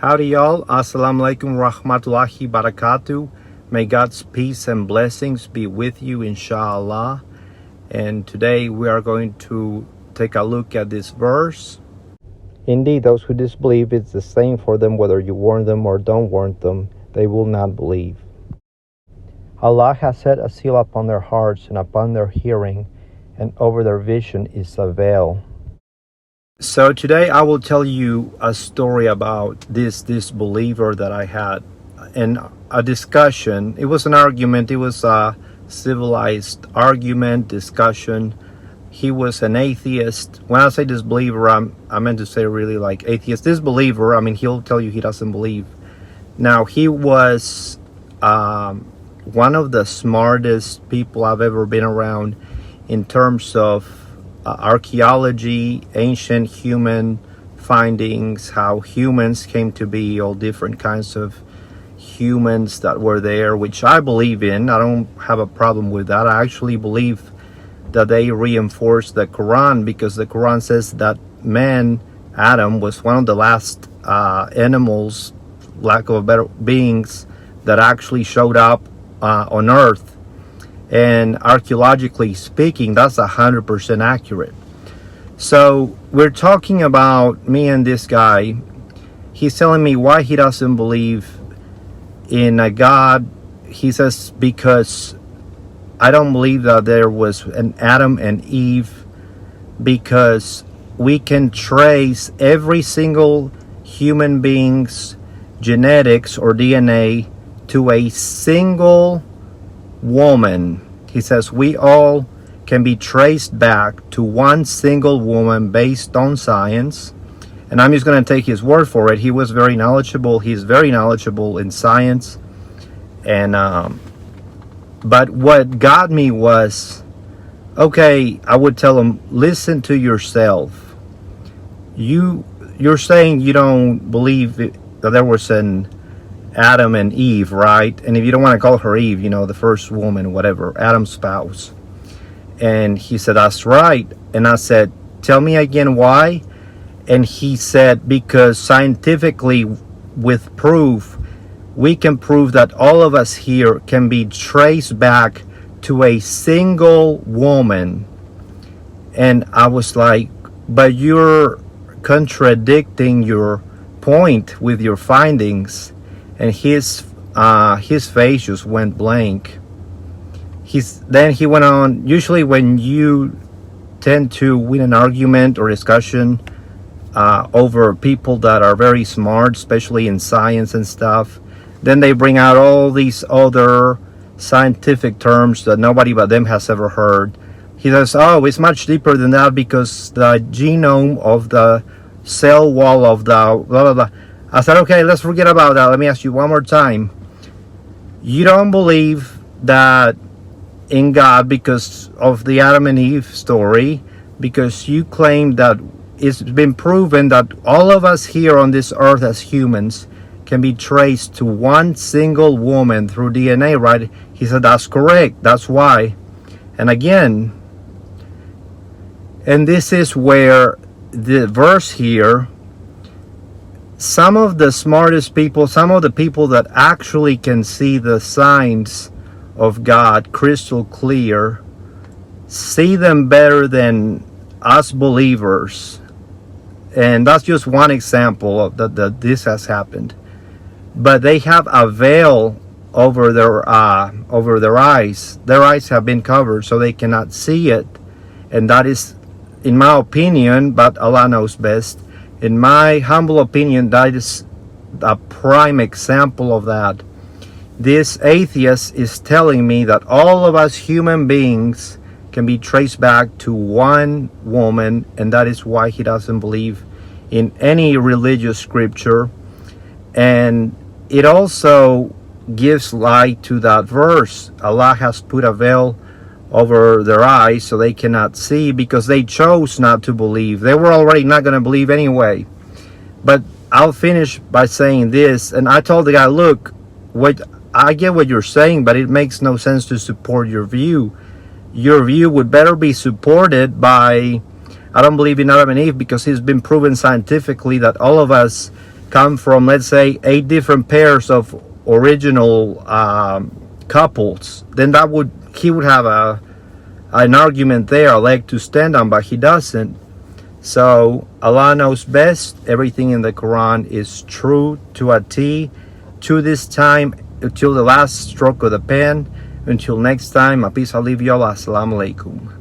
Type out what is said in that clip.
Howdy y'all, Assalamu alaikum rahmatullahi barakatuh. May God's peace and blessings be with you, inshallah. And today we are going to take a look at this verse. Indeed, those who disbelieve, it's the same for them whether you warn them or don't warn them, they will not believe. Allah has set a seal upon their hearts and upon their hearing, and over their vision is a veil. So today I will tell you a story about this disbeliever that I had, and a discussion. It was an argument. It was a civilized argument, discussion. He was an atheist. When I say disbeliever, I meant to say really like atheist. Disbeliever, I mean, he'll tell you he doesn't believe. Now, he was one of the smartest people I've ever been around in terms of archaeology, ancient human findings, how humans came to be, all different kinds of humans that were there, which I believe in. I don't have a problem with that. I actually believe that they reinforce the Quran, because the Quran says that man, Adam, was one of the last animals, lack of a better, beings that actually showed up on earth. And archaeologically speaking, that's 100% accurate. So we're talking about me and this guy. He's telling me why he doesn't believe in a God. He says, because I don't believe that there was an Adam and Eve, because we can trace every single human being's genetics or DNA to a single woman. He says we all can be traced back to one single woman based on science. And I'm just going to take his word for it. He was very knowledgeable. He's very knowledgeable in science. And but what got me was, okay, I would tell him, listen to yourself. You're saying you don't believe that there was an Adam and Eve, right? And if you don't want to call her Eve, the first woman, whatever, Adam's spouse. And he said, that's right. And I said, tell me again why. And he said, because scientifically, with proof, we can prove that all of us here can be traced back to a single woman. And I was like, but you're contradicting your point with your findings. And his face just went blank. Then he went on. Usually when you tend to win an argument or discussion over people that are very smart, especially in science and stuff, then they bring out all these other scientific terms that nobody but them has ever heard. He says, oh, it's much deeper than that, because the genome of the cell wall of the blah, blah, blah. I said, okay, let's forget about that. Let me ask you one more time. You don't believe that in God because of the Adam and Eve story, because you claim that it's been proven that all of us here on this earth as humans can be traced to one single woman through DNA, right? He said, that's correct. That's why. And again, and this is where the verse here, some of the smartest people, some of the people that actually can see the signs of God crystal clear, see them better than us believers. And that's just one example of that this has happened. But they have a veil over their eyes. Their eyes have been covered so they cannot see it. And that is, in my opinion, but Allah knows best, in my humble opinion, that is a prime example of that. This atheist is telling me that all of us human beings can be traced back to one woman, and that is why he doesn't believe in any religious scripture. And it also gives light to that verse. Allah has put a veil over their eyes so they cannot see, because they chose not to believe. They were already not going to believe anyway. But I'll finish by saying this. And I told the guy, look, I get what you're saying, but it makes no sense to support your view. Your view would better be supported by, I don't believe in Adam and Eve, because it's been proven scientifically that all of us come from, let's say, 8 different pairs of original couples, then he would have an argument there, a leg to stand on, but he doesn't. So Allah knows best. Everything in the Quran is true to a T. To this time, until the last stroke of the pen. Until next time, a peace I leave you all. Assalamu alaikum.